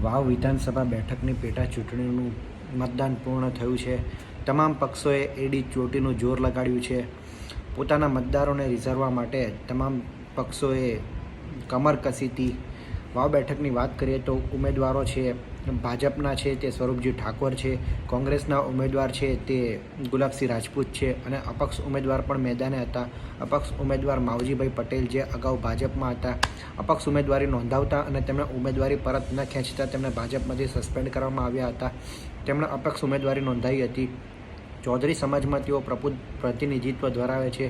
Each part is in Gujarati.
વાવ વિધાનસભા બેઠકની પેટા ચૂંટણીનું મતદાન પૂર્ણ થયું છે. તમામ પક્ષોએ એડી ચોટીનું જોર લગાડ્યું છે. પોતાના મતદારોને રીઝવવા માટે તમામ પક્ષોએ કમર કસી હતી. વાવ બેઠકની વાત કરીએ તો ઉમેદવારો છે, ભાજપના છે તે સ્વરૂપજી ઠાકોર છે, કોંગ્રેસના ઉમેદવાર છે તે ગુલાબસિંહ રાજપૂત છે અને અપક્ષ ઉમેદવાર પણ મેદાને હતા. અપક્ષ ઉમેદવાર માવજીભાઈ પટેલ જે અગાઉ ભાજપમાં હતા, અપક્ષ ઉમેદવારી નોંધાવતા અને તેમણે ઉમેદવારી પરત ન ખેંચતા તેમને ભાજપમાંથી સસ્પેન્ડ કરવામાં આવ્યા હતા. તેમણે અપક્ષ ઉમેદવારી નોંધાવી હતી. ચૌધરી સમાજમાં તેઓ પ્રતિનિધિત્વ ધરાવે છે.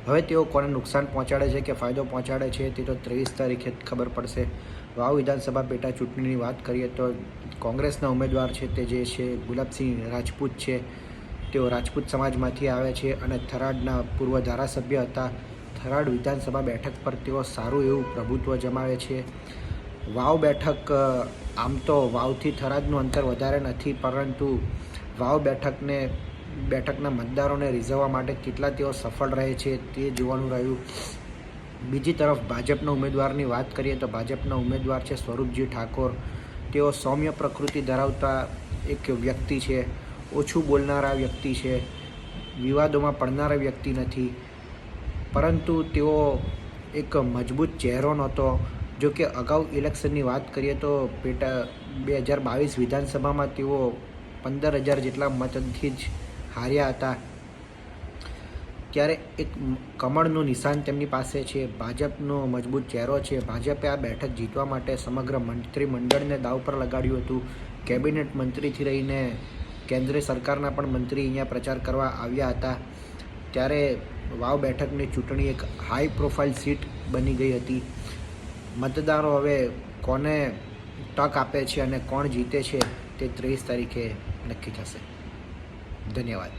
હવે તેઓ કોને નુકસાન પહોંચાડે છે કે ફાયદો પહોંચાડે છે તે તો 23 તારીખે જ ખબર પડશે. વાવ વિધાનસભા પેટા ચૂંટણીની વાત કરીએ તો કોંગ્રેસના ઉમેદવાર છે તે જે છે ગુલાબસિંહ રાજપૂત છે, તેઓ રાજપૂત સમાજમાંથી આવે છે અને થરાદના પૂર્વ ધારાસભ્ય હતા. થરાદ વિધાનસભા બેઠક પર તેઓ સારું એવું પ્રભુત્વ જમાવે છે. વાવ બેઠક આમ તો વાવથી થરાદનું અંતર વધારે નથી, પરંતુ વાવ બેઠકના મતદારોને રીઝવવા માટે કેટલા તેઓ સફળ રહે છે તે જોવાનું રહ્યું. બીજી તરફ ભાજપના ઉમેદવારની વાત કરીએ તો ભાજપના ઉમેદવાર છે સ્વરૂપજી ઠાકોર. તેઓ સૌમ્ય પ્રકૃતિ ધરાવતા એક વ્યક્તિ છે, ઓછું બોલનારા વ્યક્તિ છે, વિવાદોમાં પડનારા વ્યક્તિ નથી, પરંતુ તેઓ એક મજબૂત ચહેરો નહોતો. જો કે અગાઉ ઇલેક્શનની વાત કરીએ તો 2022 વિધાનસભામાં તેઓ 15,000 જેટલા મતથી જ હાર્યા હતા. ત્યારે એક કમળનું નિશાન તેમની પાસે છે. ભાજપનો મજબૂત ચહેરો છે. ભાજપે આ બેઠક જીતવા માટે સમગ્ર મંત્રીમંડળને દાવ પર લગાડ્યું હતું. કેબિનેટ મંત્રીથી રહીને કેન્દ્રીય સરકારના પણ મંત્રી અહીંયા પ્રચાર કરવા આવ્યા હતા. ત્યારે વાવ બેઠકની ચૂંટણી એક હાઈ પ્રોફાઇલ સીટ બની ગઈ હતી. મતદારો હવે કોને તક આપે છે અને કોણ જીતે છે તે 23 તારીખે નક્કી થશે. ધન્યવાદ.